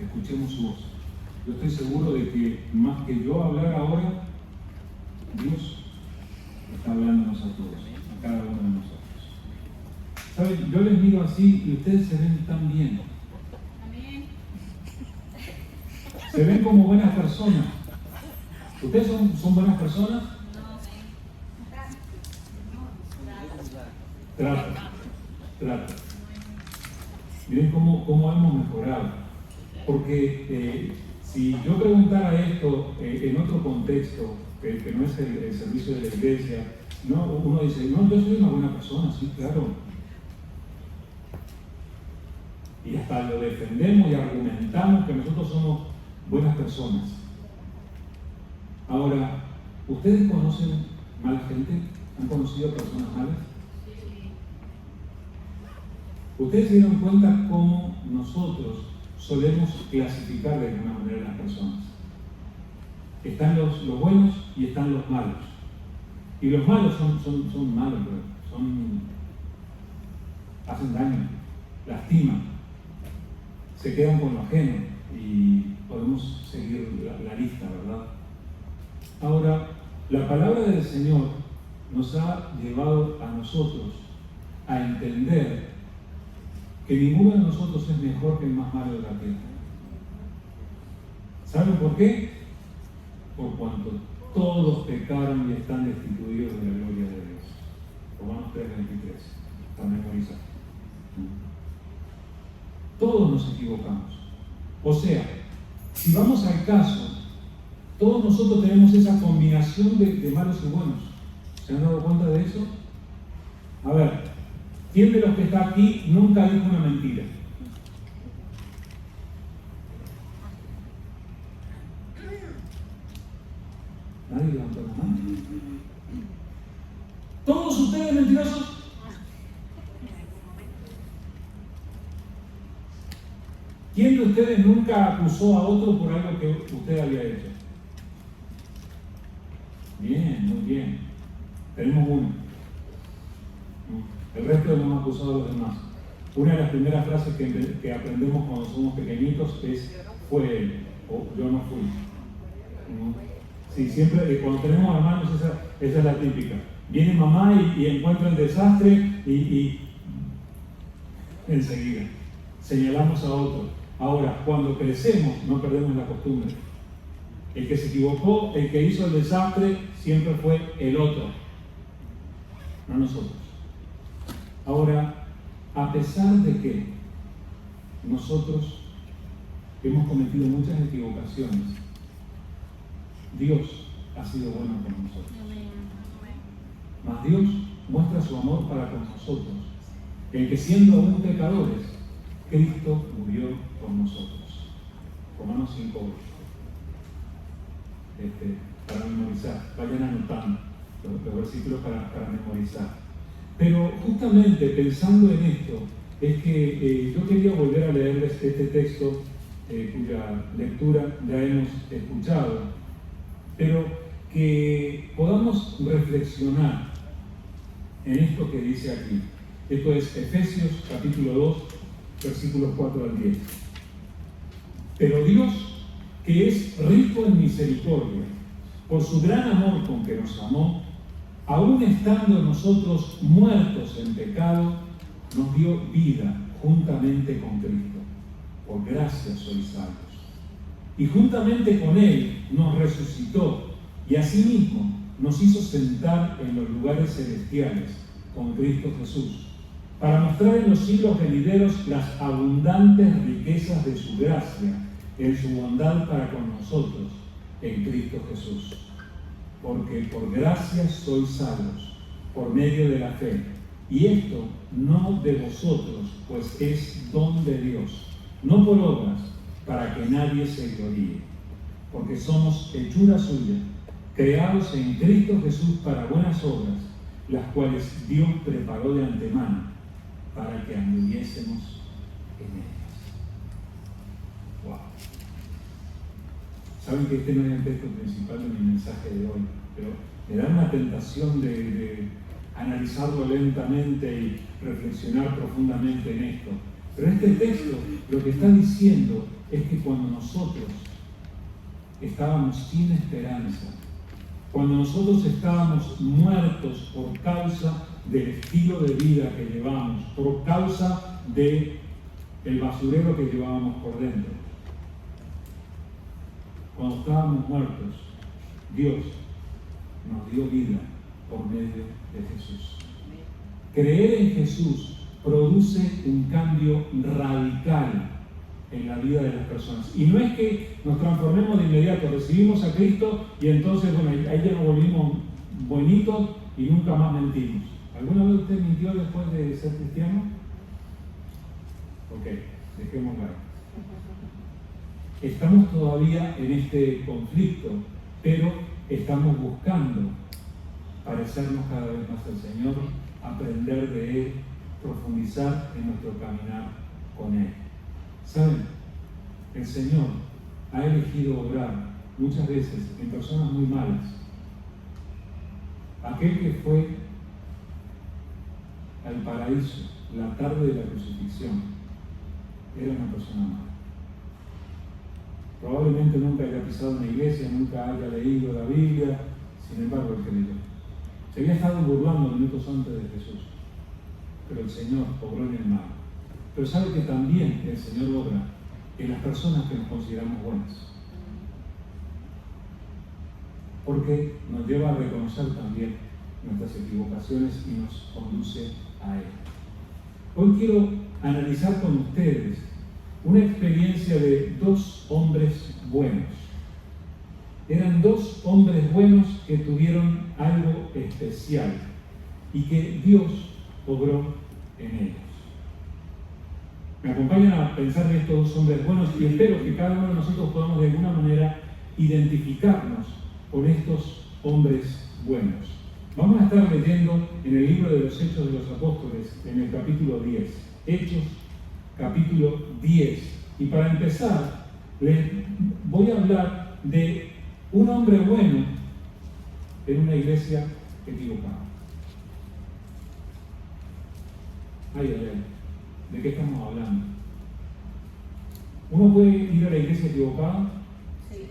escuchemos su voz. Yo estoy seguro de que más que yo hablar ahora, Dios está hablándonos a todos, a cada uno de nosotros. ¿Saben? Yo les miro así y ustedes se ven tan bien. Se ven como buenas personas. ¿Ustedes son buenas personas? Trata. Miren cómo hemos mejorado. Porque si yo preguntara esto en otro contexto, que no es el servicio de la iglesia, no, uno dice, no, yo soy una buena persona, sí, claro. Y hasta lo defendemos y argumentamos que nosotros somos buenas personas. Ahora, ¿ustedes conocen mala gente? ¿Han conocido personas malas? ¿Ustedes se dieron cuenta cómo nosotros solemos clasificar de alguna manera a las personas? Están los buenos y están los malos. Y los malos son malos, hacen daño, lastiman, se quedan con lo ajeno y podemos seguir la lista, ¿verdad? Ahora, la palabra del Señor nos ha llevado a nosotros a entender que ninguno de nosotros es mejor que el más malo de la tierra. ¿Saben por qué? Por cuanto todos pecaron y están destituidos de la gloria de Dios. Romanos 3:23. Para memorizar. Todos nos equivocamos. O sea, si vamos al caso, todos nosotros tenemos esa combinación de malos y buenos. ¿Se han dado cuenta de eso? A ver, ¿quién de los que está aquí nunca dijo una mentira? Nadie levantó la mano. ¿Todos ustedes mentirosos? ¿Quién de ustedes nunca acusó a otro por algo que usted había hecho? Bien, muy bien. Tenemos uno. El resto hemos acusado a los demás. Una de las primeras frases que aprendemos cuando somos pequeñitos es fue él o yo no fui. Sí, siempre cuando tenemos hermanos esa es la típica. Viene mamá y encuentra el desastre y enseguida señalamos a otro. Ahora, cuando crecemos no perdemos la costumbre. El que se equivocó, el que hizo el desastre, siempre fue el otro, no nosotros. Ahora, a pesar de que nosotros hemos cometido muchas equivocaciones, Dios ha sido bueno con nosotros. Mas Dios muestra su amor para con nosotros, en que siendo aún pecadores, Cristo murió por nosotros. Romanos 5:8. Para memorizar, vayan anotando los versículos para memorizar. Pero justamente pensando en esto, es que yo quería volver a leerles este texto cuya lectura ya hemos escuchado, pero que podamos reflexionar en esto que dice aquí. Esto es Efesios capítulo 2, versículos 4 al 10. Pero Dios, que es rico en misericordia, por su gran amor con que nos amó, aun estando nosotros muertos en pecado, nos dio vida juntamente con Cristo. Por gracia sois salvos. Y juntamente con Él nos resucitó y asimismo nos hizo sentar en los lugares celestiales con Cristo Jesús, para mostrar en los siglos venideros las abundantes riquezas de su gracia en su bondad para con nosotros en Cristo Jesús. Porque por gracia sois salvos, por medio de la fe. Y esto no de vosotros, pues es don de Dios, no por obras, para que nadie se gloríe. Porque somos hechura suya, creados en Cristo Jesús para buenas obras, las cuales Dios preparó de antemano, para que anduviésemos en ellas. Wow. Saben que este no es el texto principal de mi mensaje de hoy, pero me da una tentación de analizarlo lentamente y reflexionar profundamente en esto. Pero este texto lo que está diciendo es que cuando nosotros estábamos sin esperanza, cuando nosotros estábamos muertos por causa del estilo de vida que llevamos, por causa del basurero que llevábamos por dentro, cuando estábamos muertos, Dios nos dio vida por medio de Jesús. Creer en Jesús produce un cambio radical en la vida de las personas. Y no es que nos transformemos de inmediato, recibimos a Cristo y entonces, bueno, ahí ya nos volvimos bonitos y nunca más mentimos. ¿Alguna vez usted mintió después de ser cristiano? Ok, dejémoslo ahí. Estamos todavía en este conflicto, pero estamos buscando parecernos cada vez más al Señor, aprender de Él, profundizar en nuestro caminar con Él. ¿Saben? El Señor ha elegido obrar muchas veces en personas muy malas. Aquel que fue al paraíso la tarde de la crucifixión era una persona mala. Probablemente nunca haya pisado una iglesia, nunca haya leído la Biblia, sin embargo él creyó. Se había estado burlando minutos antes de Jesús, pero el Señor obró en el mal. Pero sabe que también el Señor obra en las personas que nos consideramos buenas, porque nos lleva a reconocer también nuestras equivocaciones y nos conduce a Él. Hoy quiero analizar con ustedes una experiencia de dos hombres buenos. Eran dos hombres buenos que tuvieron algo especial y que Dios obró en ellos. Me acompañan a pensar en estos dos hombres buenos y espero que cada uno de nosotros podamos de alguna manera identificarnos con estos hombres buenos. Vamos a estar leyendo en el libro de los Hechos de los Apóstoles, en el capítulo 10. Hechos, capítulo 10. Y para empezar, les voy a hablar de un hombre bueno en una iglesia equivocada. Ay, ay, ay. ¿De qué estamos hablando? ¿Uno puede ir a la iglesia equivocada? Sí.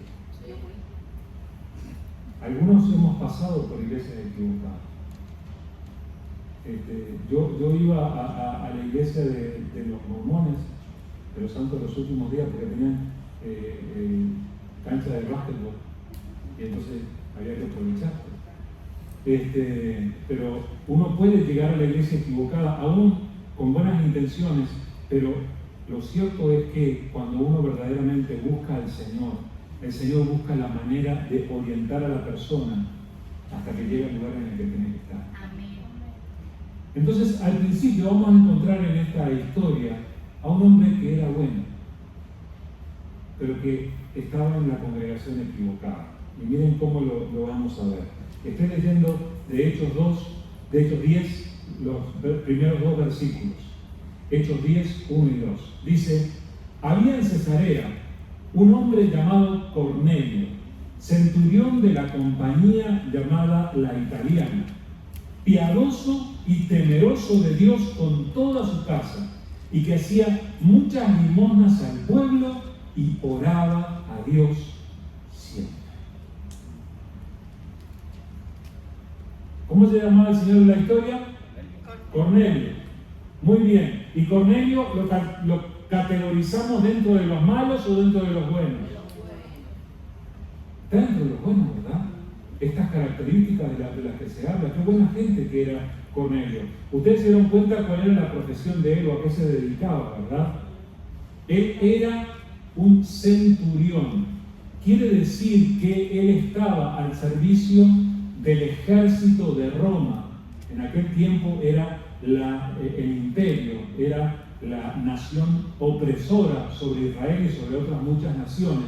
Algunos hemos pasado por iglesias equivocadas. Yo iba a la iglesia de los mormones, de los santos de los últimos días, porque tenían cancha de básquetbol, y entonces había que aprovechar. Pero uno puede llegar a la iglesia equivocada, aún con buenas intenciones, pero lo cierto es que cuando uno verdaderamente busca al Señor, el Señor busca la manera de orientar a la persona hasta que llegue al lugar en el que tiene que estar. Amén. Entonces, al principio vamos a encontrar en esta historia a un hombre que era bueno, pero que estaba en la congregación equivocada. Y miren cómo lo vamos a ver. Estoy leyendo de Hechos 10, los primeros dos versículos. Hechos 10, 1 y 2. Dice: había en Cesarea un hombre llamado Cornelio, centurión de la compañía llamada La Italiana, piadoso y temeroso de Dios con toda su casa, y que hacía muchas limosnas al pueblo y oraba a Dios siempre. ¿Cómo se llamaba el señor de la historia? Cornelio. Muy bien. ¿Y Cornelio lo categorizamos dentro de los malos o dentro de los buenos? Está dentro de los buenos, ¿verdad? Estas características de las que se habla. Qué buena gente que era Cornelio. Ustedes se dieron cuenta cuál era la profesión de él o a qué se dedicaba, ¿verdad? Él era un centurión. Quiere decir que él estaba al servicio del ejército de Roma. En aquel tiempo era el imperio, era la nación opresora sobre Israel y sobre otras muchas naciones,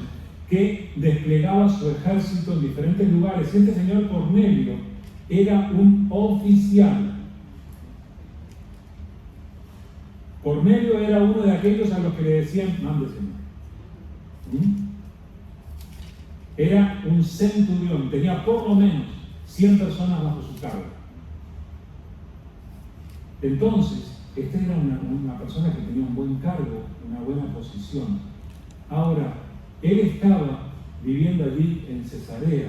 que desplegaba su ejército en diferentes lugares. Este señor Cornelio era un oficial. Cornelio era uno de aquellos a los que le decían: mande, Señor. Era un centurión, tenía por lo menos 100 personas bajo su cargo. Entonces, Esta era una persona que tenía un buen cargo, una buena posición. Ahora, él estaba viviendo allí en Cesarea,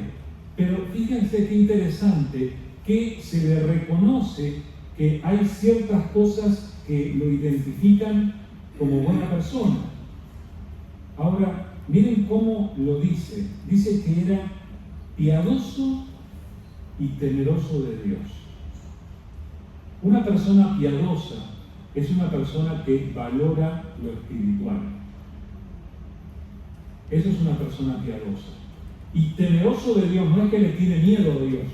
pero fíjense qué interesante que se le reconoce que hay ciertas cosas que lo identifican como buena persona. Ahora, miren cómo lo dice. Dice que era piadoso y temeroso de Dios. Una persona piadosa es una persona que valora lo espiritual. Eso es una persona piadosa. Y temeroso de Dios no es que le tiene miedo a Dios,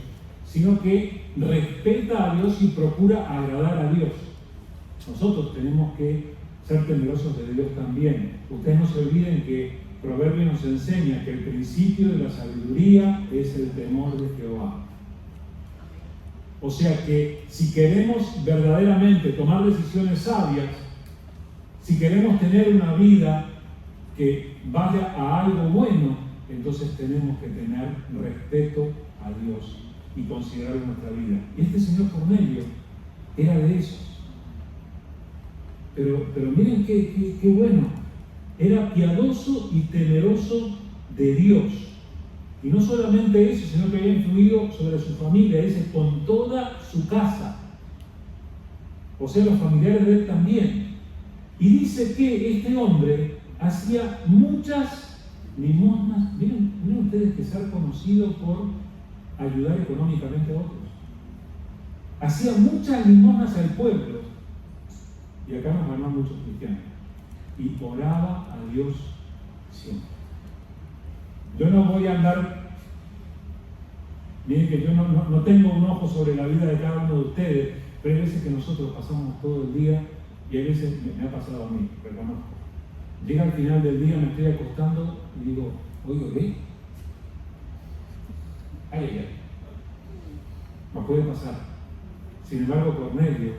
sino que respeta a Dios y procura agradar a Dios. Nosotros tenemos que ser temerosos de Dios también. Ustedes no se olviden que Proverbios nos enseña que el principio de la sabiduría es el temor de Jehová. O sea que si queremos verdaderamente tomar decisiones sabias, si queremos tener una vida que vaya a algo bueno, entonces tenemos que tener respeto a Dios y considerar nuestra vida. Y este señor Cornelio era de esos. Pero miren qué bueno. Era piadoso y temeroso de Dios. Y no solamente eso, sino que había influido sobre su familia, dice, con toda su casa. O sea, los familiares de él también. Y dice que este hombre hacía muchas limosnas. Miren ustedes que ser conocido por ayudar económicamente a otros. Hacía muchas limosnas al pueblo. Y acá nos ganó muchos cristianos. Y oraba a Dios siempre. Yo no voy a andar, miren que yo no tengo un ojo sobre la vida de cada uno de ustedes, pero hay veces que nosotros pasamos todo el día, y hay veces me ha pasado a mí, reconozco. Llega al final del día, me estoy acostando y digo, oigo, ¿qué? Ay. No puede pasar. Sin embargo, Cornelio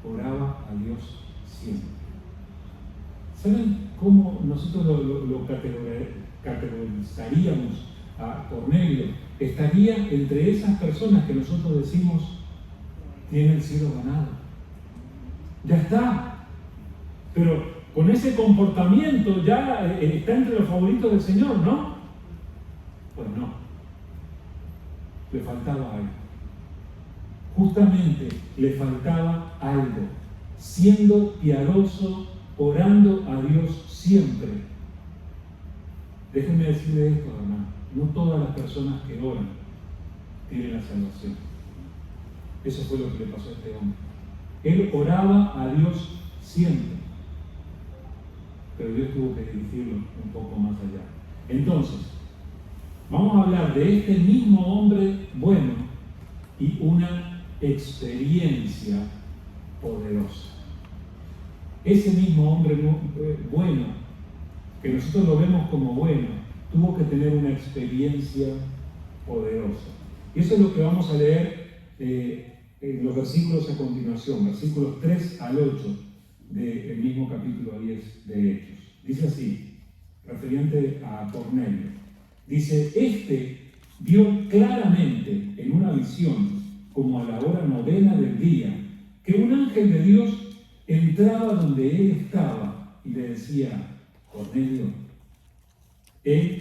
oraba a Dios siempre. ¿Saben cómo nosotros lo categorizaríamos a Cornelio? Estaría entre esas personas que nosotros decimos, tiene el cielo ganado. Ya está. Pero con ese comportamiento ya está entre los favoritos del Señor, ¿no? Pues no. Le faltaba algo. Justamente le faltaba algo. Siendo piadoso, orando a Dios siempre. Déjenme decirle esto, hermano. No todas las personas que oran tienen la salvación. Eso fue lo que le pasó a este hombre. Él oraba a Dios siempre. Pero Dios tuvo que dirigirlo un poco más allá. Entonces, vamos a hablar de este mismo hombre bueno y una experiencia poderosa. Ese mismo hombre bueno, que nosotros lo vemos como bueno, tuvo que tener una experiencia poderosa. Y eso es lo que vamos a leer en los versículos a continuación, versículos 3 al 8 del mismo capítulo 10 de Hechos. Dice así, referente a Cornelio. Dice, este vio claramente en una visión, como a la hora 9 del día, que un ángel de Dios entraba donde él estaba y le decía, Cornelio. Él,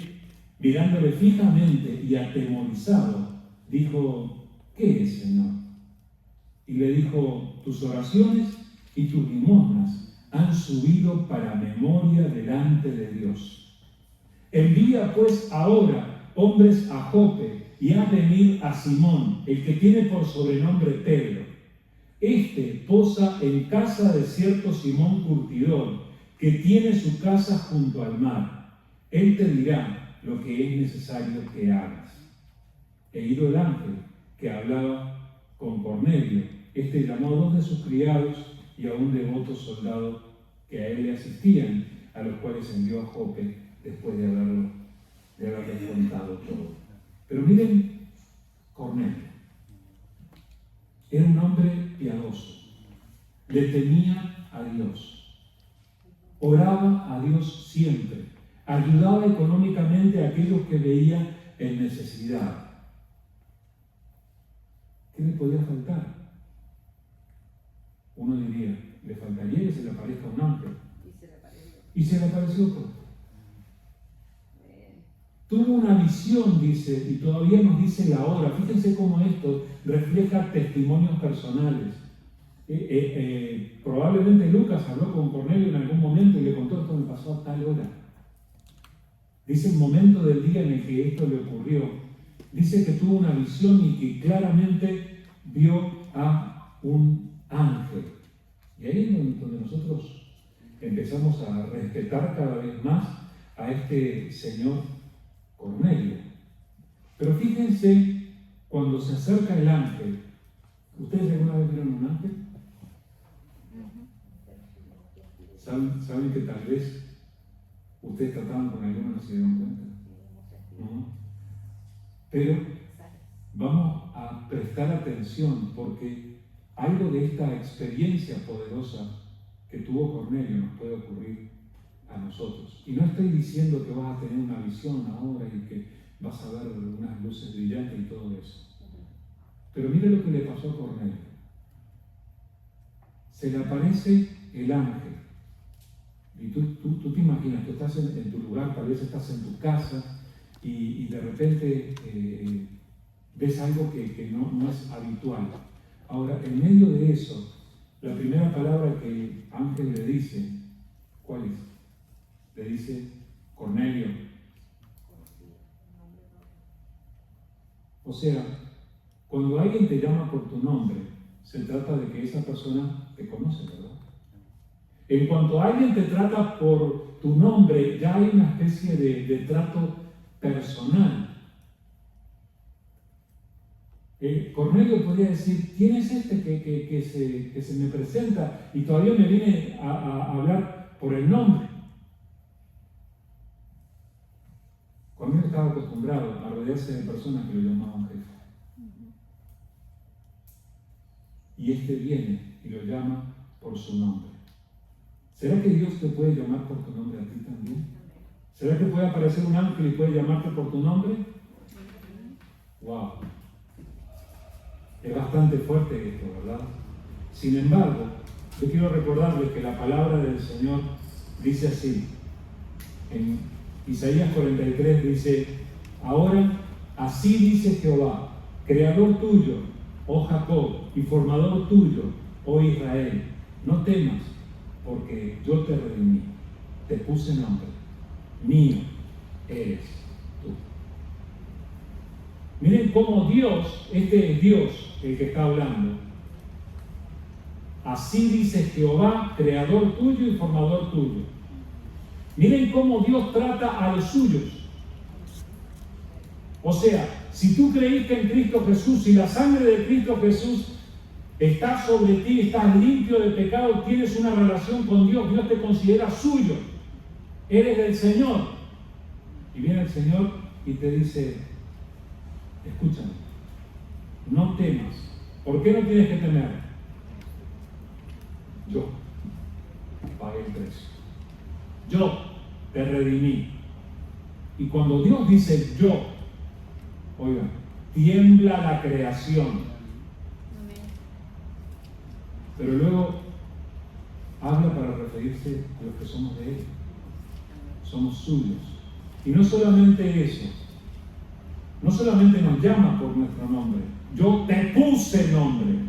mirándole fijamente y atemorizado, dijo, ¿qué es, Señor? Y le dijo, tus oraciones y tus limosnas han subido para memoria delante de Dios. Envía pues ahora hombres a Jope y haz venir a Simón, el que tiene por sobrenombre Pedro. Este posa en casa de cierto Simón curtidor, que tiene su casa junto al mar. Él te dirá lo que es necesario que hagas. E ido el ángel que hablaba con Cornelio, este llamó a 2 de sus criados y a un devoto soldado que a él le asistían, a los cuales envió a Jope después de haberles contado todo. Pero miren, Cornelio era un hombre piadoso, le temía a Dios, oraba a Dios siempre, ayudaba económicamente a aquellos que veían en necesidad. ¿Qué le podía faltar? uno diría, le faltaría que se le aparezca un ángel. Y se le apareció. Y se le apareció otro. Tuvo una visión, dice, y todavía nos dice la hora. Fíjense cómo esto refleja testimonios personales. Probablemente Lucas habló con Cornelio en algún momento y le contó: esto me pasó a tal hora. Dice el momento del día en el que esto le ocurrió. Dice que tuvo una visión y que claramente vio a un ángel. Y ahí es donde nosotros empezamos a respetar cada vez más a este señor Cornelio. Pero fíjense, cuando se acerca el ángel, ¿ustedes alguna vez vieron un ángel? ¿Saben que tal vez ustedes trataban con alguno y no se dieron cuenta? ¿No? Pero vamos a prestar atención, porque algo de esta experiencia poderosa que tuvo Cornelio nos puede ocurrir a nosotros. Y no estoy diciendo que vas a tener una visión ahora y que vas a ver unas luces brillantes y todo eso. Pero mire lo que le pasó a Cornelio. Se le aparece el ángel. Y tú te imaginas, tú estás en tu lugar, tal vez estás en tu casa y de repente ves algo que no es habitual. Ahora, en medio de eso, la primera palabra que el ángel le dice, ¿cuál es? Le dice: Cornelio. O sea, cuando alguien te llama por tu nombre, se trata de que esa persona te conoce, ¿verdad? En cuanto alguien te trata por tu nombre, ya hay una especie de trato personal. Cornelio podría decir: ¿quién es este que se me presenta y todavía me viene a hablar por el nombre? Cornelio estaba acostumbrado a rodearse de personas que lo llamaban jefe. Y este viene y lo llama por su nombre. ¿Será que Dios te puede llamar por tu nombre a ti también? ¿Será que puede aparecer un ángel y puede llamarte por tu nombre? ¡Wow! Es bastante fuerte esto, ¿verdad? Sin embargo, yo quiero recordarles que la palabra del Señor dice así. En Isaías 43 dice: ahora así dice Jehová, creador tuyo, oh Jacob, y formador tuyo, oh Israel, no temas, porque yo te redimí, te puse nombre, mío eres tú. Miren cómo Dios, este es Dios el que está hablando. Así dice Jehová, creador tuyo y formador tuyo. Miren cómo Dios trata a los suyos. O sea, si tú creíste en Cristo Jesús, si la sangre de Cristo Jesús está sobre ti, estás limpio de pecado, tienes una relación con Dios, Dios te considera suyo, eres del Señor. Y viene el Señor y te dice: escúchame, no temas. ¿Por qué no tienes que temer? Yo pagué el precio. Yo te redimí. Y cuando Dios dice yo, oigan, tiembla la creación. Pero luego habla para referirse a los que somos de Él. Somos suyos. Y no solamente eso, no solamente nos llama por nuestro nombre, yo te puse nombre.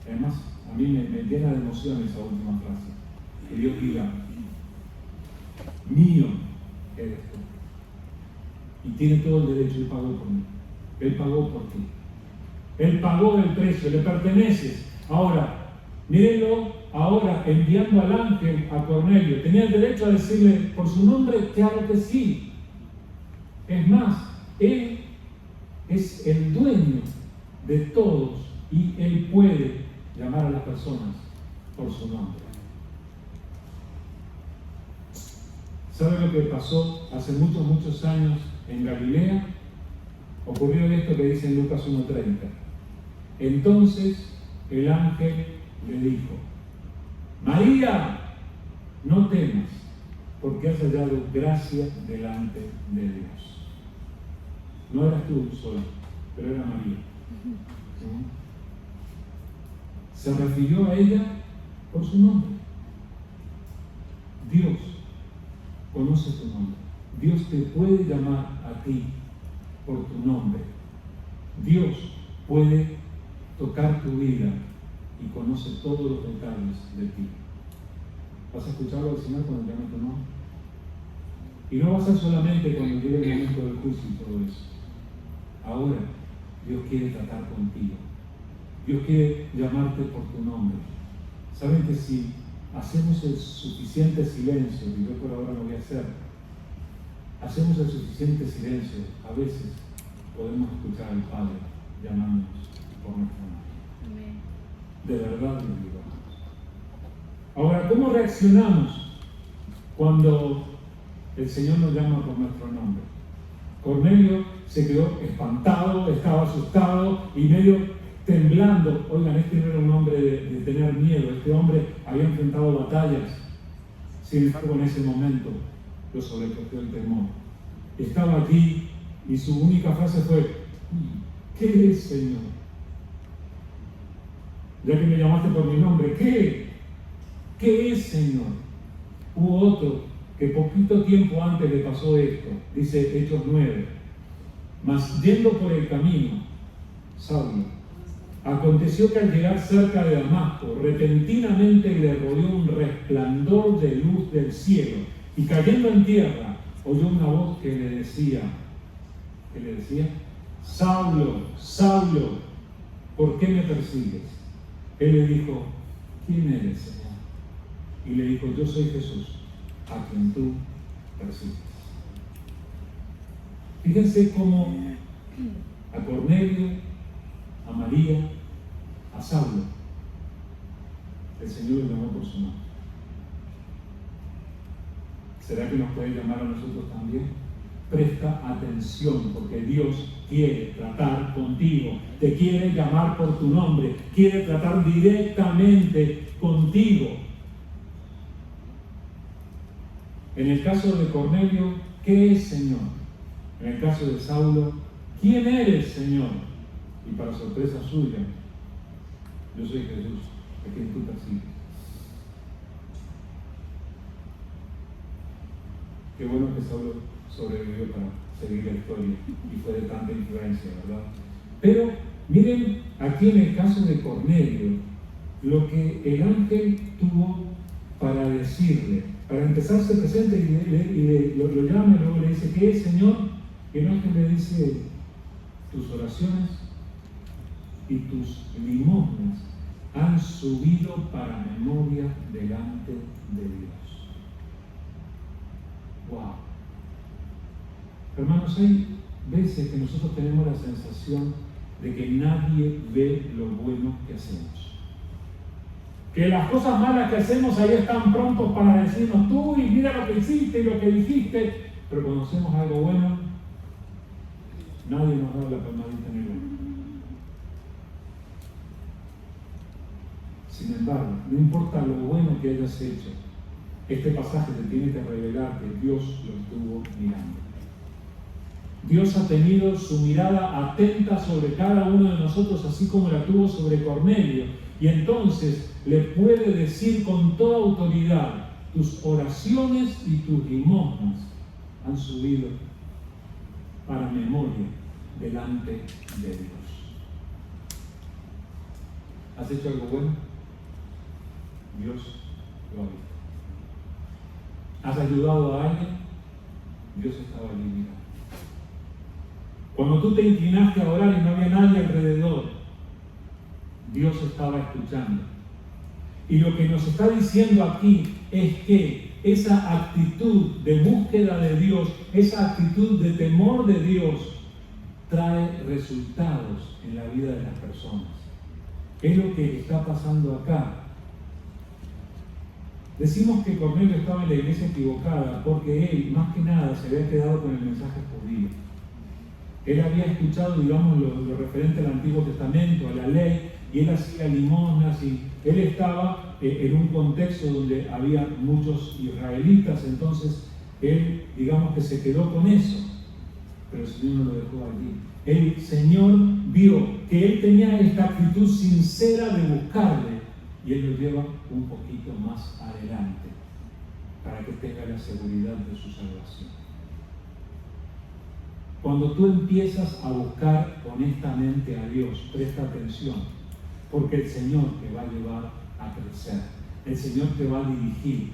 Además, a mí me llena de emoción esa última frase. Que Dios diga: mío eres tú. Y tiene todo el derecho, Él pagó por mí. Él pagó por ti. Él pagó el precio, le perteneces. Ahora, mírenlo ahora enviando al ángel a Cornelio. ¿Tenía el derecho a decirle por su nombre? Claro que sí. Es más, Él es el dueño de todos y Él puede llamar a las personas por su nombre. ¿Sabe lo que pasó hace muchos años en Galilea? Ocurrió esto que dice en Lucas 1:30. Entonces el ángel le dijo: María, no temas, porque has hallado gracia delante de Dios. No eras tú sola, pero era María. ¿Sí? Se refirió a ella por su nombre. Dios conoce tu nombre. Dios te puede llamar a ti por tu nombre. Dios puede tocar tu vida y conoce todos los detalles de ti. ¿Vas a escucharlo al Señor cuando llame tu nombre? Y no va a ser solamente cuando llegue el momento del juicio y todo eso. Ahora, Dios quiere tratar contigo. Dios quiere llamarte por tu nombre. ¿Saben que si hacemos el suficiente silencio, y yo por ahora lo voy a hacer, hacemos el suficiente silencio, a veces podemos escuchar al Padre llamándonos por nuestro nombre? De verdad lo digo. Ahora, ¿cómo reaccionamos cuando el Señor nos llama por nuestro nombre? Cornelio se quedó espantado, estaba asustado y medio temblando. Oigan, este no era un hombre de tener miedo, este hombre había enfrentado batallas. Sin embargo, en ese momento lo sobrecogió el temor. Estaba allí y su única frase fue: ¿qué es, Señor? Ya que me llamaste por mi nombre, ¿qué? ¿Qué es, Señor? Hubo otro que poquito tiempo antes le pasó esto, dice Hechos 9. Mas yendo por el camino, Saulo, aconteció que al llegar cerca de Damasco, repentinamente le rodeó un resplandor de luz del cielo, y cayendo en tierra, oyó una voz que le decía, Saulo, Saulo, ¿por qué me persigues? Él le dijo, ¿quién eres, Señor? Y le dijo, yo soy Jesús, a quien tú persigues. Fíjense cómo a Cornelio, a María, a Saulo, el Señor lo llamó por su nombre. ¿Será que nos puede llamar a nosotros también? Presta atención, porque Dios quiere tratar contigo, te quiere llamar por tu nombre, quiere tratar directamente contigo. En el caso de Cornelio, ¿qué es, Señor? En el caso de Saulo, ¿quién eres, Señor? Y para sorpresa suya, yo soy Jesús, a quien tú persigues. Qué bueno que Saulo sobrevivió para seguir la historia y fue de tanta influencia, ¿verdad? Pero miren aquí en el caso de Cornelio, lo que el ángel tuvo para decirle. Para empezar se presenta y lo llama y luego le dice, ¿qué es, Señor? Y el ángel le dice, tus oraciones y tus limosnas han subido para memoria delante de Dios. ¡Wow! Hermanos, hay veces que nosotros tenemos la sensación de que nadie ve lo bueno que hacemos. Que las cosas malas que hacemos ahí están prontos para decirnos tú y mira lo que hiciste y lo que dijiste, pero cuando hacemos algo bueno, nadie nos da la palmadita en el hombro. Sin embargo, no importa lo bueno que hayas hecho, este pasaje te tiene que revelar que Dios lo estuvo mirando. Dios ha tenido su mirada atenta sobre cada uno de nosotros, así como la tuvo sobre Cornelio, y entonces le puede decir con toda autoridad, tus oraciones y tus limosnas han subido para memoria delante de Dios. ¿Has hecho algo bueno? Dios lo ha visto. ¿Has ayudado a alguien? Dios estaba allí mirando. Cuando tú te inclinaste a orar y no había nadie alrededor, Dios estaba escuchando. Y lo que nos está diciendo aquí es que esa actitud de búsqueda de Dios, esa actitud de temor de Dios, trae resultados en la vida de las personas. Es lo que está pasando acá. Decimos que Cornelio estaba en la iglesia equivocada porque él, más que nada, se había quedado con el mensaje judío. Él había escuchado, digamos, lo referente al Antiguo Testamento, a la ley, y él hacía limosnas, y él estaba en un contexto donde había muchos israelitas, entonces él, digamos que se quedó con eso, pero el Señor no lo dejó allí. El Señor vio que él tenía esta actitud sincera de buscarle, y Él lo lleva un poquito más adelante para que tenga la seguridad de su salvación. Cuando tú empiezas a buscar honestamente a Dios, presta atención, porque el Señor te va a llevar a crecer, el Señor te va a dirigir.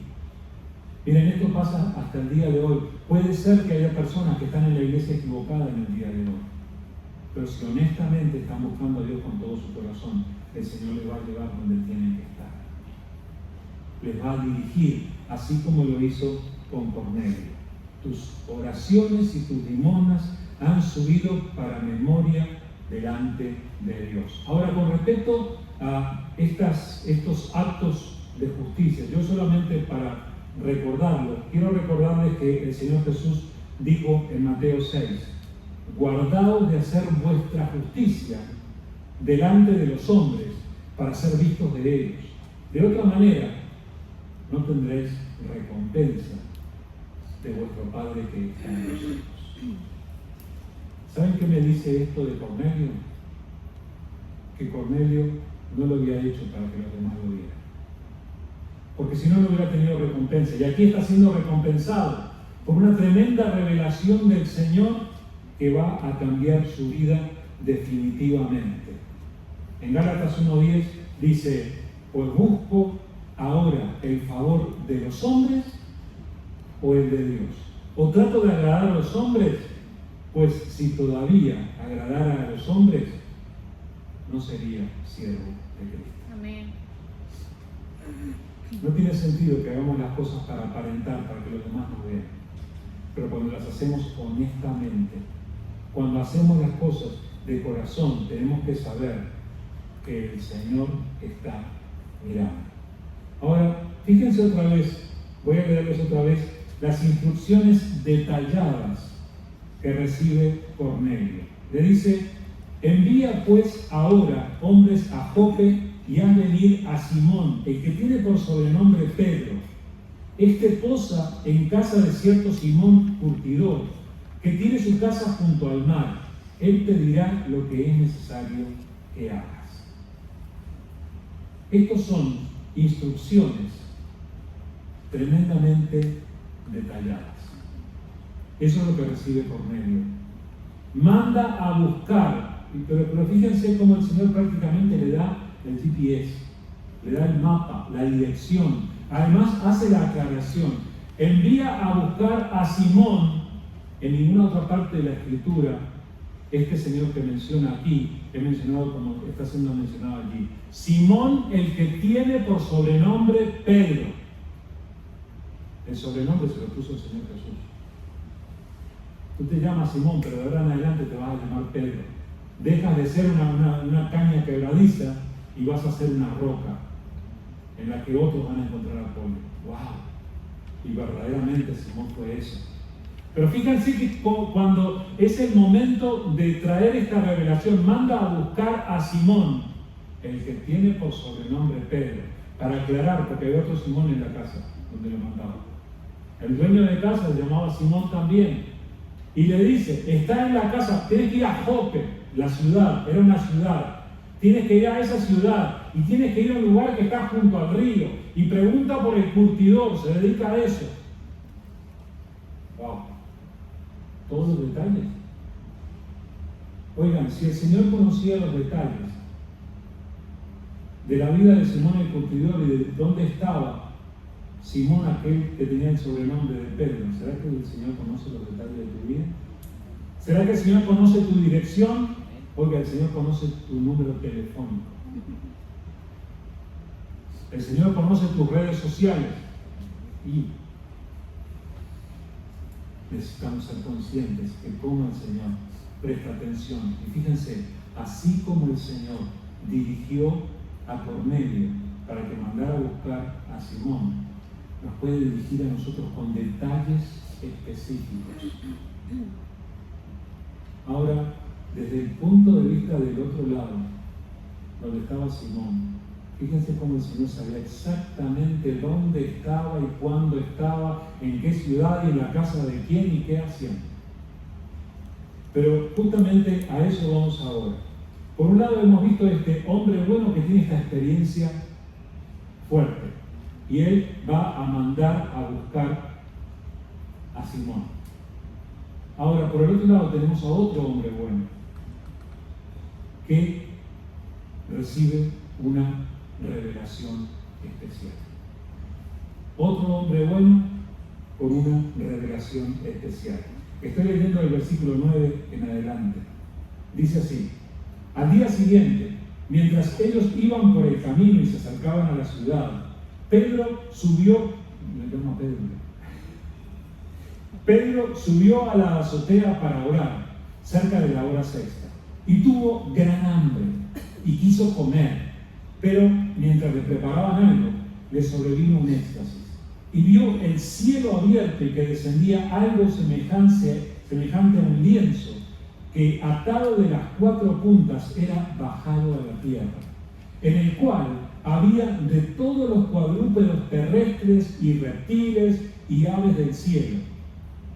Miren, esto pasa hasta el día de hoy. Puede ser que haya personas que están en la iglesia equivocada en el día de hoy, pero si honestamente están buscando a Dios con todo su corazón, el Señor les va a llevar donde tienen que estar. Les va a dirigir, así como lo hizo con Cornelio. Tus oraciones y tus limonas han subido para memoria delante de Dios. Ahora, con respecto a estos actos de justicia, yo solamente para recordarlo, quiero recordarles que el Señor Jesús dijo en Mateo 6, guardaos de hacer vuestra justicia delante de los hombres para ser vistos de ellos. De otra manera, no tendréis recompensa de vuestro Padre que está en los cielos. ¿Saben qué me dice esto de Cornelio? Que Cornelio no lo había hecho para que los demás lo vieran. Porque si no, no hubiera tenido recompensa. Y aquí está siendo recompensado por una tremenda revelación del Señor que va a cambiar su vida definitivamente. En Gálatas 1:10 dice, pues busco ahora el favor de los hombres o el de Dios. O trato de agradar a los hombres, pues si todavía agradara a los hombres, no sería siervo de Cristo. Amén. No tiene sentido que hagamos las cosas para aparentar, para que los demás nos vean. Pero cuando las hacemos honestamente, cuando hacemos las cosas de corazón, tenemos que saber que el Señor está mirando. Ahora, fíjense otra vez, voy a leerles otra vez las instrucciones detalladas que recibe Cornelio. Le dice, envía pues ahora hombres a Jope y haz venir a Simón, el que tiene por sobrenombre Pedro. Este posa en casa de cierto Simón curtidor, que tiene su casa junto al mar. Él te dirá lo que es necesario que hagas. Estos son instrucciones tremendamente detalladas. Eso es lo que recibe Cornelio. Manda a buscar, pero fíjense cómo el Señor prácticamente le da el GPS, le da el mapa, la dirección. Además hace la aclaración. Envía a buscar a Simón. En ninguna otra parte de la Escritura, este Señor que menciona aquí, es mencionado como está siendo mencionado allí. Simón, el que tiene por sobrenombre Pedro. El sobrenombre se lo puso el Señor Jesús. Tú te llamas Simón, pero de ahora en adelante te vas a llamar Pedro. Dejas de ser una caña quebradiza y vas a ser una roca en la que otros van a encontrar apoyo. ¡Wow! Y verdaderamente Simón fue eso. Pero fíjense que cuando es el momento de traer esta revelación, manda a buscar a Simón, el que tiene por sobrenombre Pedro, para aclarar, porque había otro Simón en la casa donde lo mandaba. El dueño de casa se llamaba Simón también. Y le dice, está en la casa, tienes que ir a Jope, la ciudad, era una ciudad. Tienes que ir a esa ciudad y tienes que ir a un lugar que está junto al río y pregunta por el curtidor, se dedica a eso. Wow. Todos los detalles. Oigan, si el Señor conocía los detalles de la vida de Simón el curtidor y de dónde estaba Simón, aquel que tenía el sobrenombre de Pedro, ¿será que el Señor conoce los detalles de tu vida? ¿Será que el Señor conoce tu dirección? Oiga, el Señor conoce tu número telefónico. El Señor conoce tus redes sociales. Y necesitamos ser conscientes que como el Señor presta atención. Y fíjense, así como el Señor dirigió a Cornelio para que mandara a buscar a Simón, nos puede dirigir a nosotros con detalles específicos. Ahora, desde el punto de vista del otro lado, donde estaba Simón, fíjense cómo el Señor sabía exactamente dónde estaba y cuándo estaba, en qué ciudad y en la casa de quién y qué hacían. Pero justamente a eso vamos ahora. Por un lado hemos visto este hombre bueno que tiene esta experiencia fuerte. Y él va a mandar a buscar a Simón. Ahora, por el otro lado tenemos a otro hombre bueno que recibe una revelación especial. Otro hombre bueno con una revelación especial. Estoy leyendo el versículo 9 en adelante. Dice así: al día siguiente, mientras ellos iban por el camino y se acercaban a la ciudad, Pedro subió a la azotea para orar, cerca de la hora sexta, y tuvo gran hambre y quiso comer, pero mientras le preparaban algo, le sobrevino un éxtasis, y vio el cielo abierto y que descendía algo semejante a un lienzo, que atado de las 4 puntas era bajado a la tierra, en el cual había de todos los cuadrúpedos terrestres y reptiles y aves del cielo.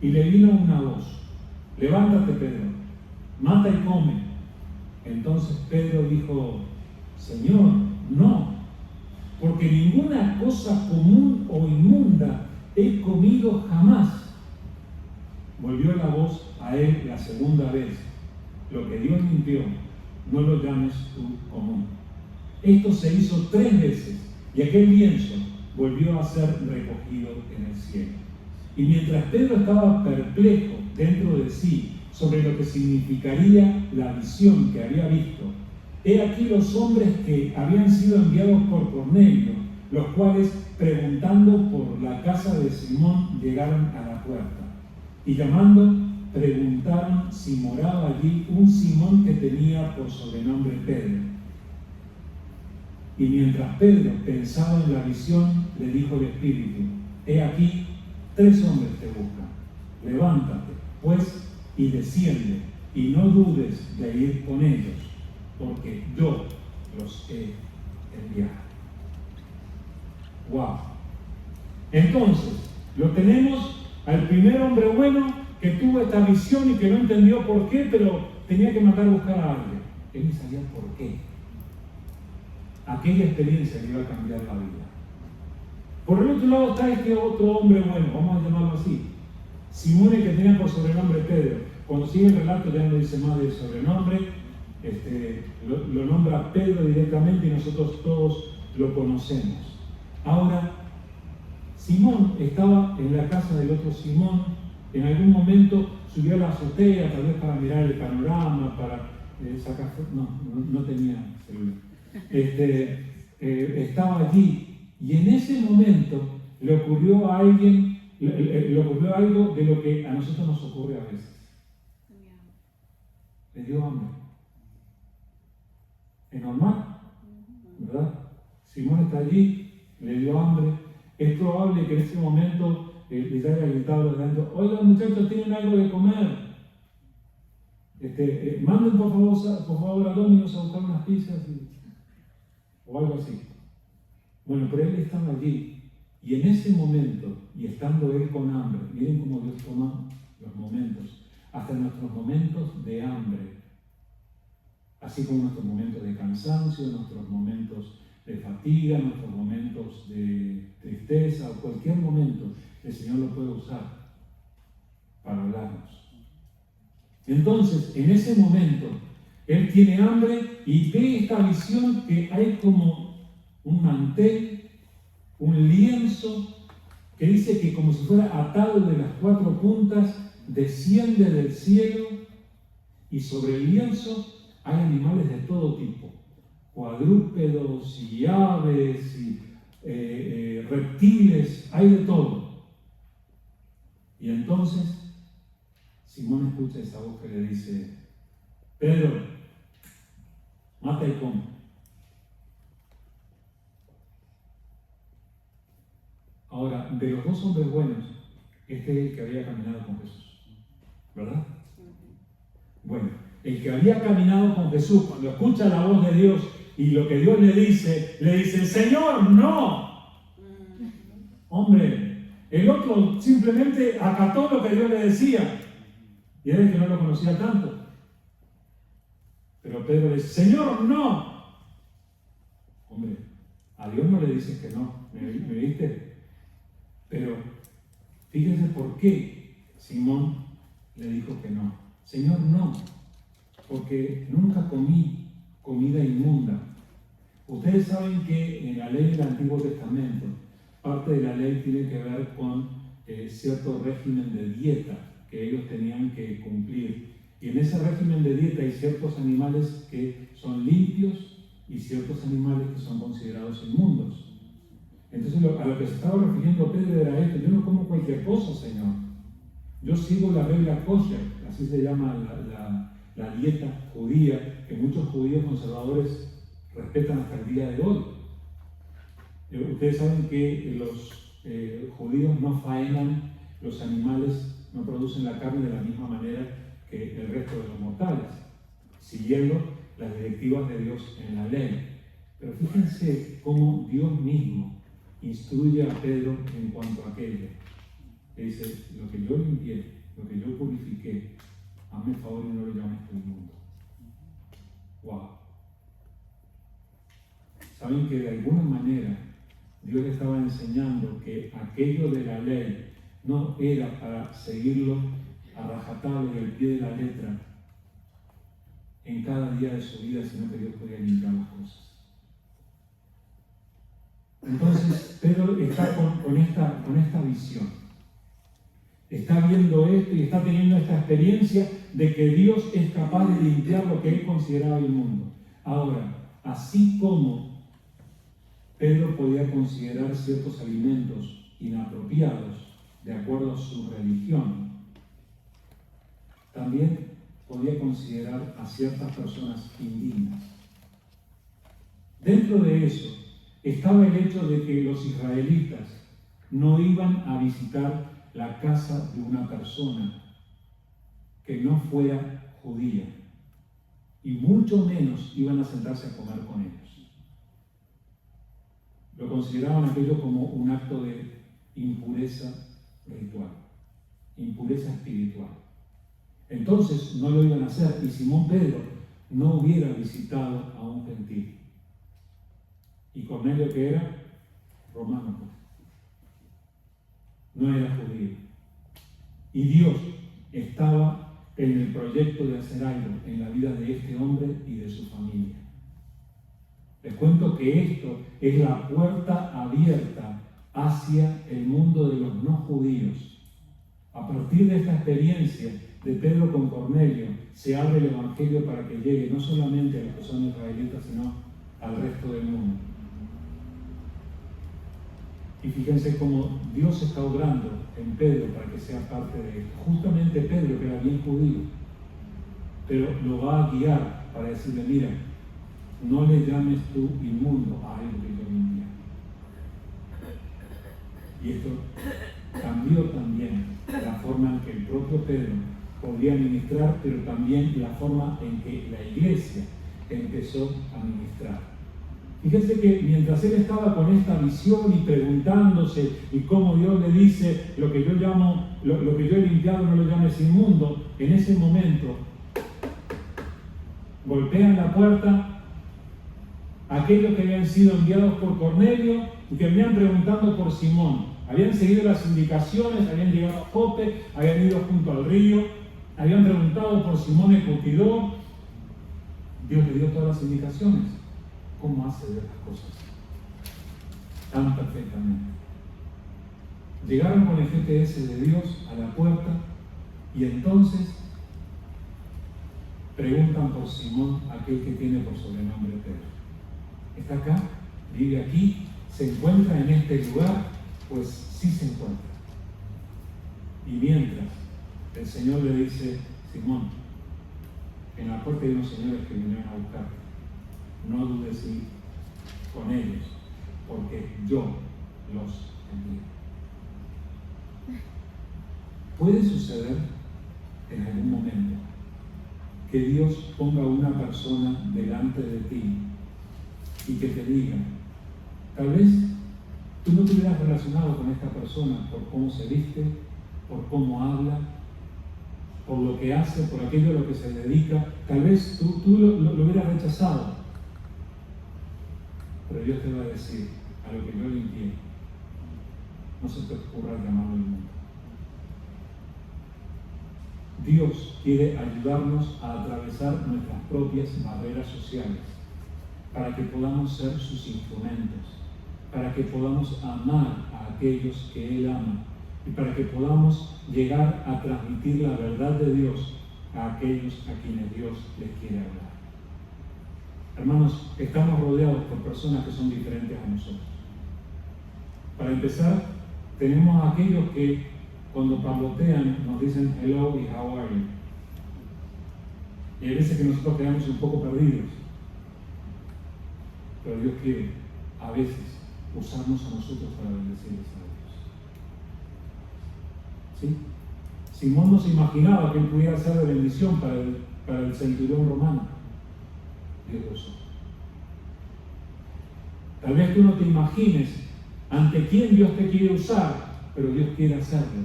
Y le vino una voz: levántate, Pedro, mata y come. Entonces Pedro dijo: Señor, no, porque ninguna cosa común o inmunda he comido jamás. Volvió la voz a él la segunda vez: lo que Dios limpió, no lo llames tú común. Esto se hizo 3 veces, y aquel lienzo volvió a ser recogido en el cielo. Y mientras Pedro estaba perplejo dentro de sí sobre lo que significaría la visión que había visto, he aquí los hombres que habían sido enviados por Cornelio, los cuales, preguntando por la casa de Simón, llegaron a la puerta. Y llamando, preguntaron si moraba allí un Simón que tenía por sobrenombre Pedro. Y mientras Pedro pensaba en la visión, le dijo el Espíritu: he aquí, 3 hombres te buscan. Levántate, pues, y desciende, y no dudes de ir con ellos, porque yo los he enviado. ¡Wow! Entonces, lo tenemos al primer hombre bueno que tuvo esta visión y que no entendió por qué, pero tenía que mandar a buscar a alguien. Él ni sabía por qué. Aquella experiencia le iba a cambiar la vida. Por el otro lado está este otro hombre bueno, vamos a llamarlo así, Simón, que tenía por sobrenombre Pedro. Cuando sigue el relato ya no dice más del sobrenombre, lo nombra Pedro directamente y nosotros todos lo conocemos. Ahora, Simón estaba en la casa del otro Simón. En algún momento subió a la azotea, tal vez para mirar el panorama, para sacar fotos. No tenía celular. Estaba allí. Y en ese momento le ocurrió algo de lo que a nosotros nos ocurre a veces. Le dio hambre. Es normal, ¿verdad? Simón está allí, le dio hambre. Es probable que en ese momento les haya gritado diciendo: oigan, muchachos, ¿tienen algo de comer? Manden por favor a Domino's a buscar unas pizzas o algo así. Bueno, pero él estaba allí, y en ese momento, y estando él con hambre, miren cómo Dios toma los momentos, hasta nuestros momentos de hambre, así como nuestros momentos de cansancio, nuestros momentos de fatiga, nuestros momentos de tristeza, o cualquier momento, el Señor lo puede usar para hablarnos. Entonces, en ese momento, él tiene hambre y ve esta visión que hay como un mantel, un lienzo, que dice que como si fuera atado de las 4 puntas, desciende del cielo, y sobre el lienzo hay animales de todo tipo, cuadrúpedos y aves y reptiles, hay de todo. Y entonces Simón escucha esa voz que le dice: Pedro, mata y come. Ahora, de los 2 hombres buenos, este es el que había caminado con Jesús, ¿verdad? Bueno, el que había caminado con Jesús, cuando escucha la voz de Dios y lo que Dios le dice, Señor, no. Hombre, el otro simplemente acató lo que Dios le decía, y era el que no lo conocía tanto. Pero Pedro le dice: Señor, no. Hombre, A Dios no le dices que no, ¿me viste? Pero fíjense por qué Simón le dijo que no. Señor, no, porque nunca comí comida inmunda. Ustedes saben que en la ley del Antiguo Testamento, parte de la ley tiene que ver con cierto régimen de dieta que ellos tenían que cumplir. Y en ese régimen de dieta hay ciertos animales que son limpios y ciertos animales que son considerados inmundos. Entonces a lo que se estaba refiriendo Pedro era esto: yo no como cualquier cosa, Señor. Yo sigo la regla kosher, así se llama la dieta judía, que muchos judíos conservadores respetan hasta el día de hoy. Ustedes saben que los judíos no faenan los animales, no producen la carne de la misma manera que el resto de los mortales, siguiendo las directivas de Dios en la ley. Pero fíjense cómo Dios mismo instruye a Pedro en cuanto a aquello. Le dice: lo que yo limpié, lo que yo purifiqué, hazme favor y no lo llames tu inmundo. ¡Wow! Saben que de alguna manera Dios le estaba enseñando que aquello de la ley no era para seguirlo a rajatabla y al pie de la letra en cada día de su vida, sino que Dios podía limpiar las cosas. Entonces Pedro está con esta visión, está viendo esto y está teniendo esta experiencia de que Dios es capaz de limpiar lo que él consideraba inmundo. Ahora, así como Pedro podía considerar ciertos alimentos inapropiados de acuerdo a su religión, también podía considerar a ciertas personas indignas. Dentro de eso estaba el hecho de que los israelitas no iban a visitar la casa de una persona que no fuera judía, y mucho menos iban a sentarse a comer con ellos. Lo consideraban aquello como un acto de impureza ritual, impureza espiritual. Entonces no lo iban a hacer, y Simón Pedro no hubiera visitado a un gentil. ¿Y Cornelio qué era? Romano, pues. No era judío. Y Dios estaba en el proyecto de hacer algo en la vida de este hombre y de su familia. Les cuento que esto es la puerta abierta hacia el mundo de los no judíos. A partir de esta experiencia de Pedro con Cornelio, se abre el Evangelio para que llegue no solamente a los que son israelitas, sino al resto del mundo. Y fíjense cómo Dios está obrando en Pedro para que sea parte de esto. Justamente Pedro, que era bien judío, pero lo va a guiar para decirle: mira, no le llames tú inmundo a algo que yo limpié. Y esto cambió también la forma en que el propio Pedro podía ministrar, pero también la forma en que la iglesia empezó a ministrar. Fíjense que mientras él estaba con esta visión y preguntándose y cómo Dios le dice: lo que yo llamo, lo que yo he limpiado no lo llames inmundo, en ese momento golpean la puerta aquellos que habían sido enviados por Cornelio y que venían preguntando por Simón. Habían seguido las indicaciones, habían llegado a Jope, habían ido junto al río, habían preguntado por Simón el curtidor. Dios le dio todas las indicaciones. ¿Cómo hace ver las cosas tan perfectamente? Llegaron con el GPS de Dios a la puerta y entonces preguntan por Simón, aquel que tiene por sobrenombre Pedro. ¿Está acá? ¿Vive aquí? ¿Se encuentra en este lugar? Pues sí se encuentra. Y mientras el Señor le dice: Simón, en la puerta hay unos señores que vinieron a buscarte. No dudes ir con ellos, porque yo los envío. Puede suceder en algún momento que Dios ponga una persona delante de ti y que te diga: tal vez tú no te hubieras relacionado con esta persona por cómo se viste, por cómo habla, por lo que hace, por aquello a lo que se dedica. Tal vez tú lo hubieras rechazado, Pero Dios te va a decir, a lo que yo limpié, no se te ocurra llamarlo el mundo. Dios quiere ayudarnos a atravesar nuestras propias barreras sociales para que podamos ser sus instrumentos, para que podamos amar a aquellos que Él ama y para que podamos llegar a transmitir la verdad de Dios a aquellos a quienes Dios les quiere hablar. Hermanos, estamos rodeados por personas que son diferentes a nosotros. Para empezar, tenemos a aquellos que cuando parlotean nos dicen hello y how are you. Y hay veces que nosotros quedamos un poco perdidos. Pero Dios quiere, a veces, usarnos a nosotros para bendecirles a ellos. ¿Sí? Simón no se imaginaba que él pudiera ser de bendición para el centurión romano. Dios lo usó. Tal vez tú no te imagines ante quién Dios te quiere usar, pero Dios quiere hacerlo.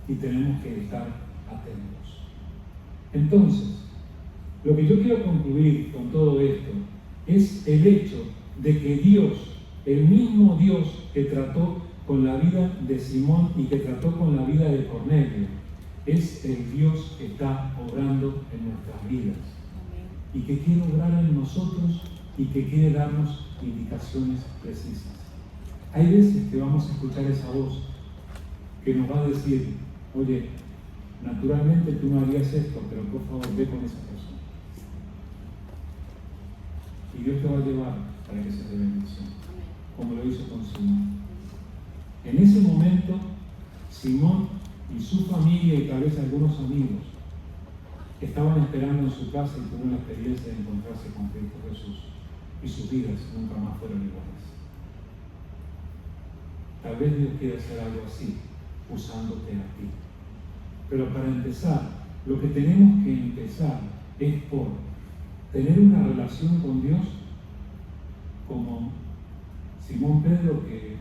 Y tenemos que estar atentos. Entonces, lo que yo quiero concluir con todo esto es el hecho de que Dios, el mismo Dios que trató con la vida de Simón y que trató con la vida de Cornelio, es el Dios que está obrando en nuestras vidas. Y que quiere obrar en nosotros y que quiere darnos indicaciones precisas. Hay veces que vamos a escuchar esa voz que nos va a decir, oye, naturalmente tú no harías esto, pero por favor ve con esa persona. Y Dios te va a llevar para que seas de bendición, como lo hizo con Simón. En ese momento, Simón y su familia y tal vez algunos amigos estaban esperando en su casa y tuvieron la experiencia de encontrarse con Cristo Jesús y sus vidas nunca más fueron iguales. Tal vez Dios quiere hacer algo así, usándote a ti. Pero para empezar, lo que tenemos que empezar es por tener una relación con Dios como Simón Pedro, que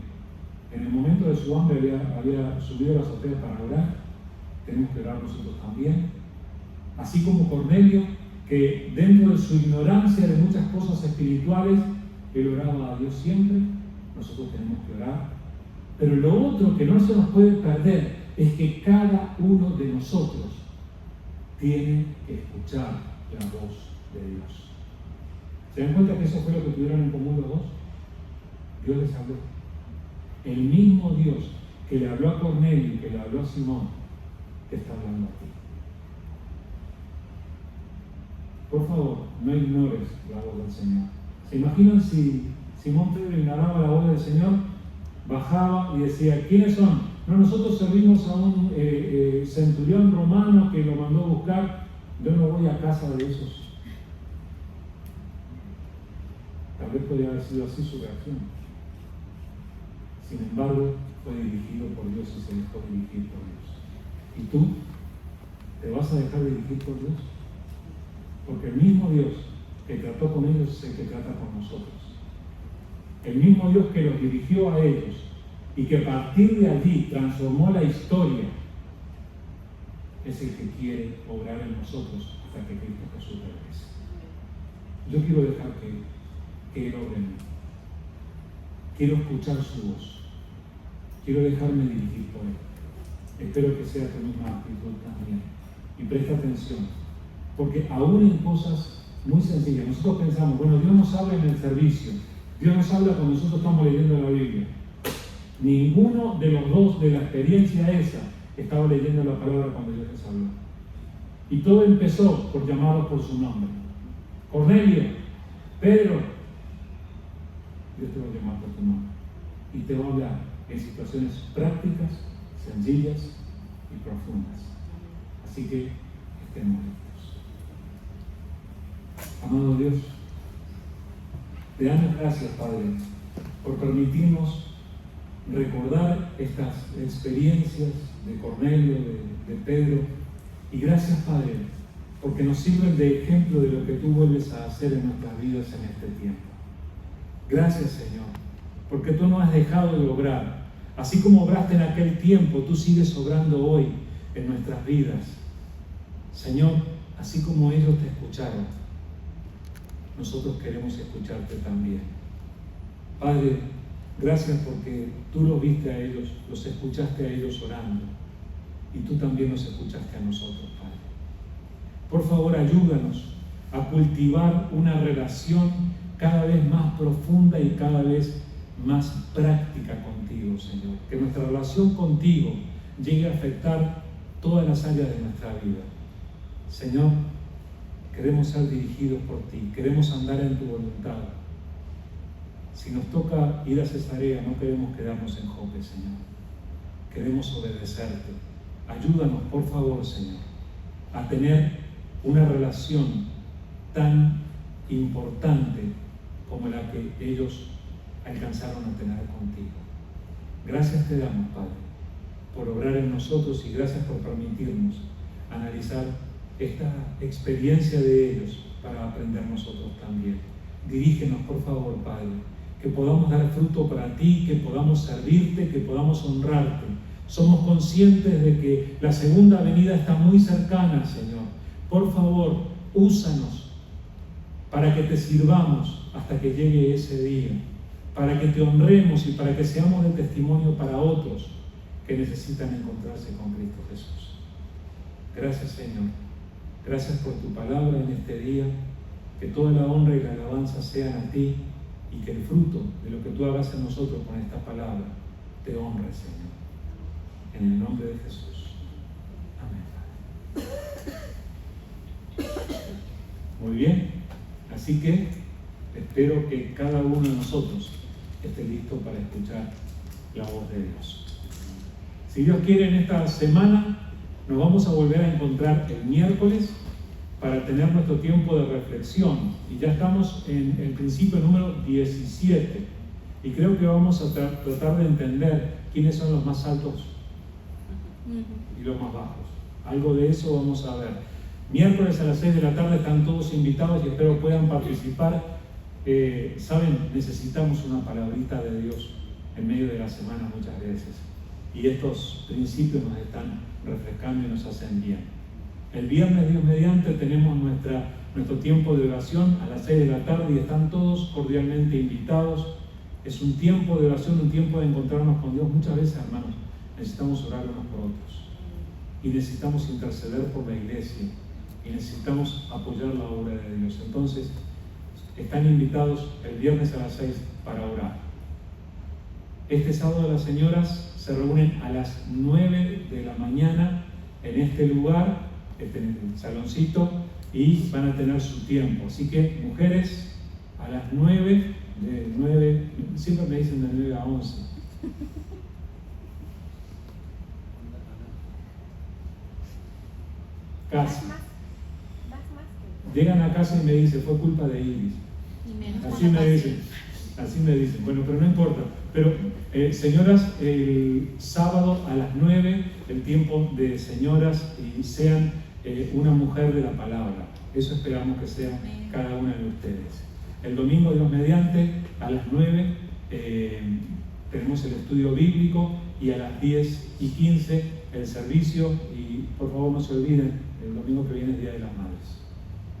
en el momento de su hambre había subido a la azotea para orar. Tenemos que orar nosotros también. Así como Cornelio, que dentro de su ignorancia de muchas cosas espirituales, él oraba a Dios siempre. Nosotros tenemos que orar. Pero lo otro que no se nos puede perder es que cada uno de nosotros tiene que escuchar la voz de Dios. ¿Se dan cuenta que eso fue lo que tuvieron en común los dos? Dios les habló. El mismo Dios que le habló a Cornelio y que le habló a Simón, te está hablando a ti. Por favor, no ignores la voz del Señor. ¿Se imaginan si Simón Pedro ignoraba la voz del Señor? Bajaba y decía, ¿quiénes son? No, nosotros servimos a un centurión romano que lo mandó a buscar. Yo no voy a casa de esos. Tal vez podría haber sido así su reacción. Sin embargo, fue dirigido por Dios y se dejó dirigir por Dios. ¿Y tú? ¿Te vas a dejar dirigir por Dios? Porque el mismo Dios que trató con ellos es el que trata con nosotros. El mismo Dios que los dirigió a ellos y que a partir de allí transformó la historia es el que quiere obrar en nosotros hasta que Cristo Jesús regrese. Yo quiero dejar que Él obre en mí. Quiero escuchar su voz. Quiero dejarme dirigir por Él. Espero que sea tu misma actitud también. Y presta atención, porque aún en cosas muy sencillas, nosotros pensamos, bueno, Dios nos habla en el servicio, Dios nos habla cuando nosotros estamos leyendo la Biblia. Ninguno de los dos de la experiencia esa estaba leyendo la palabra cuando Dios les habló. Y todo empezó por llamarlos por su nombre. Cornelio, Pedro, Dios te va a llamar por tu nombre. Y te va a hablar en situaciones prácticas, sencillas y profundas. Así que estemos listos. Amado Dios, te damos gracias, Padre, por permitirnos recordar estas experiencias de Cornelio, de Pedro. Y gracias, Padre, porque nos sirven de ejemplo de lo que tú vuelves a hacer en nuestras vidas en este tiempo. Gracias, Señor, porque tú no has dejado de obrar. Así como obraste en aquel tiempo, tú sigues obrando hoy en nuestras vidas. Señor, así como ellos te escucharon, nosotros queremos escucharte también. Padre, gracias porque tú los viste a ellos, los escuchaste a ellos orando y tú también nos escuchaste a nosotros, Padre. Por favor, ayúdanos a cultivar una relación cada vez más profunda y cada vez más práctica contigo, Señor. Que nuestra relación contigo llegue a afectar todas las áreas de nuestra vida. Señor, queremos ser dirigidos por ti, queremos andar en tu voluntad. Si nos toca ir a Cesarea, no queremos quedarnos en Jope, Señor. Queremos obedecerte. Ayúdanos, por favor, Señor, a tener una relación tan importante como la que ellos alcanzaron a tener contigo. Gracias te damos, Padre, por obrar en nosotros y gracias por permitirnos analizar esta experiencia de ellos para aprender nosotros también. Dirígenos, por favor, Padre, que podamos dar fruto para ti, que podamos servirte, que podamos honrarte. Somos conscientes de que la segunda venida está muy cercana, Señor. Por favor, úsanos para que te sirvamos hasta que llegue ese día, para que te honremos y para que seamos de testimonio para otros que necesitan encontrarse con Cristo Jesús. Gracias, Señor. Gracias por tu palabra en este día. Que toda la honra y la alabanza sean a ti y que el fruto de lo que tú hagas en nosotros con esta palabra te honre, Señor. En el nombre de Jesús. Amén. Muy bien. Así que espero que cada uno de nosotros esté listo para escuchar la voz de Dios. Si Dios quiere, en esta semana nos vamos a volver a encontrar el miércoles para tener nuestro tiempo de reflexión. Y ya estamos en el principio número 17. Y creo que vamos a tratar de entender quiénes son los más altos y los más bajos. Algo de eso vamos a ver. Miércoles a las 6 de la tarde están todos invitados y espero puedan participar. Saben, necesitamos una palabrita de Dios en medio de la semana muchas veces. Y estos principios nos están refrescando y nos hacen bien. El viernes, Dios mediante, tenemos nuestro tiempo de oración a las 6 de la tarde y están todos cordialmente invitados. Es un tiempo de oración, un tiempo de encontrarnos con Dios. Muchas veces, hermanos, necesitamos orar unos por otros. Y necesitamos interceder por la iglesia. Y necesitamos apoyar la obra de Dios. Entonces, están invitados el viernes a las 6 para orar. Este sábado las señoras se reúnen a las 9 de la mañana en este lugar, en el saloncito, y van a tener su tiempo. Así que, mujeres, a las 9, de 9, siempre me dicen de 9 a 11. Casi. Llegan a casa y me dicen, fue culpa de Iris. Así me dicen. Bueno, pero no importa. Pero, señoras, el sábado a las 9, el tiempo de señoras, y sean una mujer de la palabra. Eso esperamos que sea cada una de ustedes. El domingo, Dios mediante, a las 9 tenemos el estudio bíblico y a las 10:15 el servicio. Y por favor no se olviden, el domingo que viene es Día de las Madres.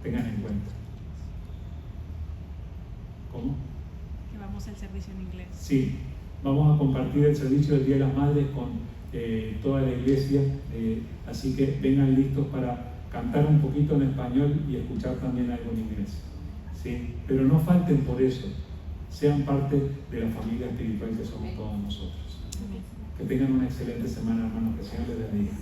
Tengan en cuenta. ¿Cómo? Que vamos al servicio en inglés. Sí, vamos a compartir el servicio del Día de las Madres con toda la iglesia, así que vengan listos para cantar un poquito en español y escuchar también algo en inglés. ¿Sí? Pero no falten por eso, sean parte de la familia espiritual que somos todos nosotros. Que tengan una excelente semana, hermanos, que el Señor les bendiga.